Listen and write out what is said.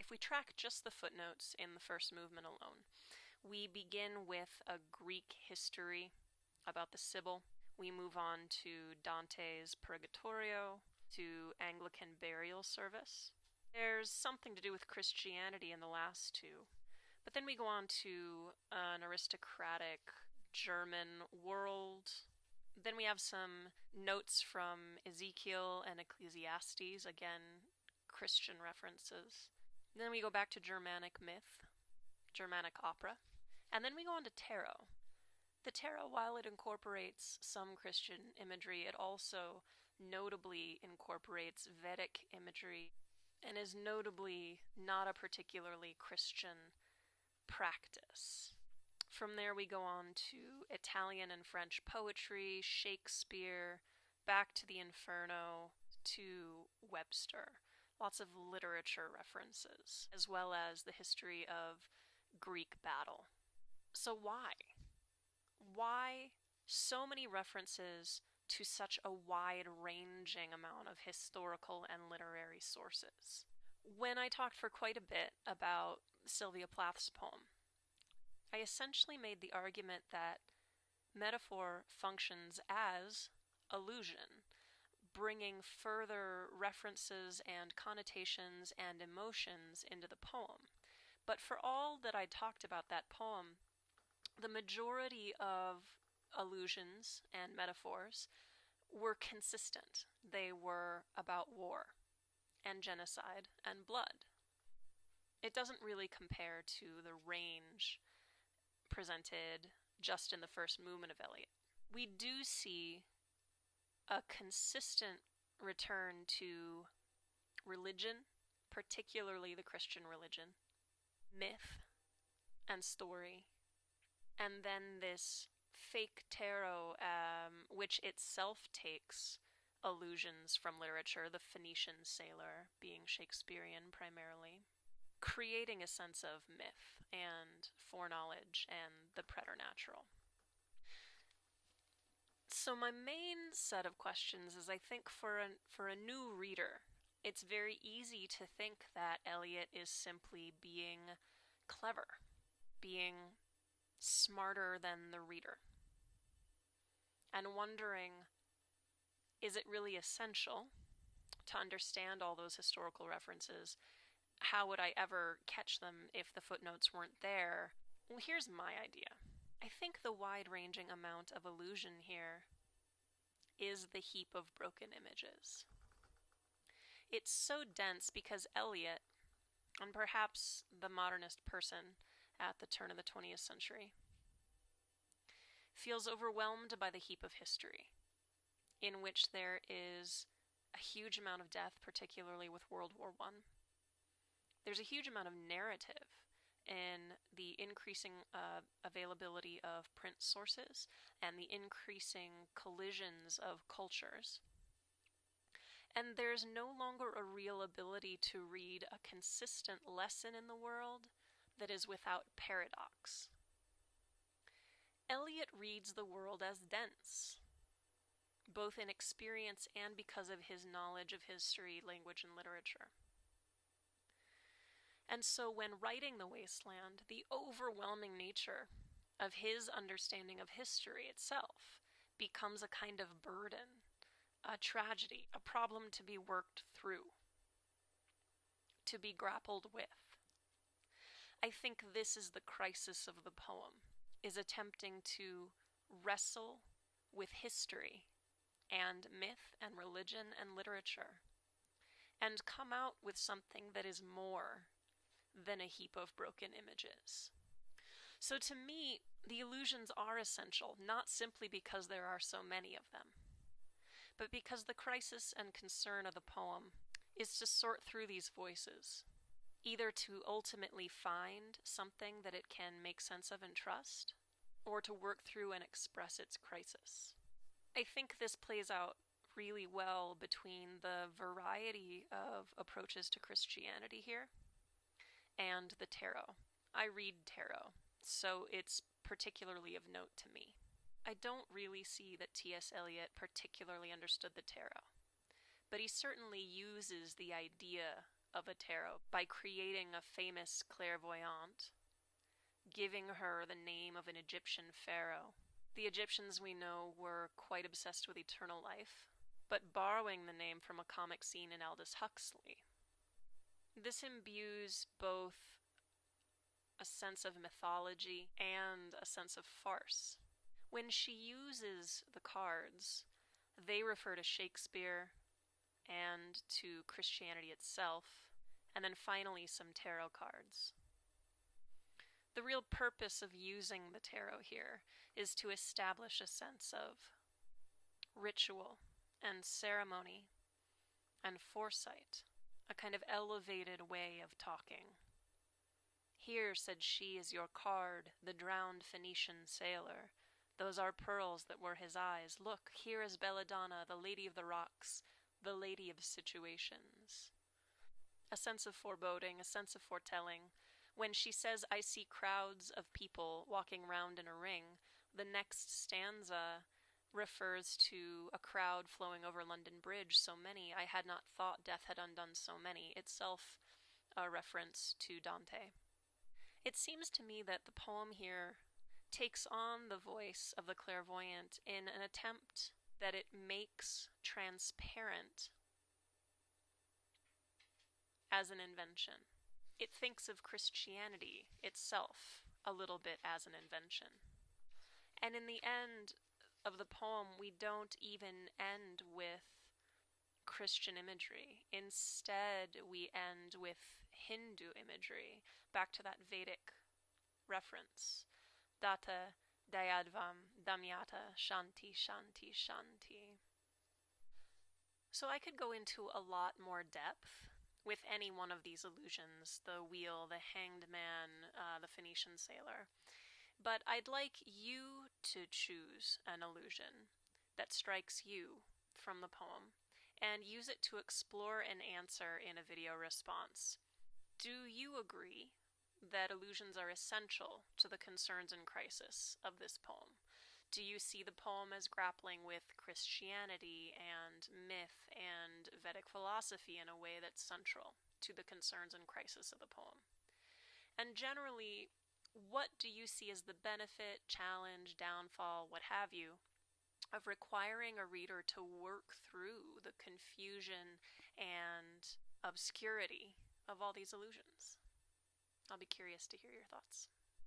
if we track just the footnotes in the first movement alone, we begin with a Greek history about the Sibyl. We move on to Dante's Purgatorio, to Anglican burial service. There's something to do with Christianity in the last two. But then we go on to an aristocratic German world. Then we have some notes from Ezekiel and Ecclesiastes, again, Christian references. Then we go back to Germanic myth, Germanic opera. And then we go on to tarot. The tarot, while it incorporates some Christian imagery, it also notably incorporates Vedic imagery and is notably not a particularly Christian practice. From there we go on to Italian and French poetry, Shakespeare, back to the Inferno, to Webster. Lots of literature references, as well as the history of Greek battle. So why? Why so many references to such a wide-ranging amount of historical and literary sources? When I talked for quite a bit about Sylvia Plath's poem, I essentially made the argument that metaphor functions as allusion, bringing further references and connotations and emotions into the poem. But for all that I talked about that poem, the majority of allusions and metaphors were consistent. They were about war and genocide and blood. It doesn't really compare to the range presented just in the first movement of Eliot. We do see a consistent return to religion, particularly the Christian religion, myth, and story, and then this fake tarot, which itself takes allusions from literature, the Phoenician sailor being Shakespearean primarily, creating a sense of myth and foreknowledge and the preternatural. So my main set of questions is, I think for a new reader, it's very easy to think that Eliot is simply being clever, being smarter than the reader, and wondering, is it really essential to understand all those historical references? How would I ever catch them if the footnotes weren't there? Well, here's my idea. I think the wide-ranging amount of allusion here is the heap of broken images. It's so dense because Eliot, and perhaps the modernist person at the turn of the 20th century, feels overwhelmed by the heap of history, in which there is a huge amount of death, particularly with World War I. There's a huge amount of narrative in the increasing availability of print sources and the increasing collisions of cultures. And there's no longer a real ability to read a consistent lesson in the world that is without paradox. Eliot reads the world as dense, both in experience and because of his knowledge of history, language, and literature. And so when writing The Wasteland, the overwhelming nature of his understanding of history itself becomes a kind of burden, a tragedy, a problem to be worked through, to be grappled with. I think this is the crisis of the poem, is attempting to wrestle with history and myth and religion and literature, and come out with something that is more than a heap of broken images. So to me, the allusions are essential, not simply because there are so many of them, but because the crisis and concern of the poem is to sort through these voices, either to ultimately find something that it can make sense of and trust, or to work through and express its crisis. I think this plays out really well between the variety of approaches to Christianity here and the tarot. I read tarot, so it's particularly of note to me. I don't really see that T.S. Eliot particularly understood the tarot, but he certainly uses the idea of a tarot by creating a famous clairvoyante, giving her the name of an Egyptian pharaoh. The Egyptians, we know, were quite obsessed with eternal life, but borrowing the name from a comic scene in Aldous Huxley. This imbues both a sense of mythology and a sense of farce. When she uses the cards, they refer to Shakespeare and to Christianity itself, and then finally some tarot cards. The real purpose of using the tarot here is to establish a sense of ritual and ceremony and foresight, a kind of elevated way of talking. Here, said she, is your card, the drowned Phoenician sailor. Those are pearls that were his eyes. Look, here is Belladonna, the lady of the rocks, the lady of situations. A sense of foreboding, a sense of foretelling. When she says, I see crowds of people walking round in a ring, the next stanza refers to a crowd flowing over London Bridge, so many, I had not thought death had undone so many, itself a reference to Dante. It seems to me that the poem here takes on the voice of the clairvoyant in an attempt that it makes transparent as an invention. It thinks of Christianity itself a little bit as an invention. And in the end of the poem, we don't even end with Christian imagery. Instead, we end with Hindu imagery, back to that Vedic reference. Data Dayadvam Damyata Shanti Shanti Shanti. So I could go into a lot more depth with any one of these allusions, the wheel, the hanged man, the Phoenician sailor. But I'd like you to choose an allusion that strikes you from the poem and use it to explore an answer in a video response. Do you agree that allusions are essential to the concerns and crisis of this poem? Do you see the poem as grappling with Christianity and myth and Vedic philosophy in a way that's central to the concerns and crisis of the poem? And generally, what do you see as the benefit, challenge, downfall, what have you, of requiring a reader to work through the confusion and obscurity of all these allusions? I'll be curious to hear your thoughts.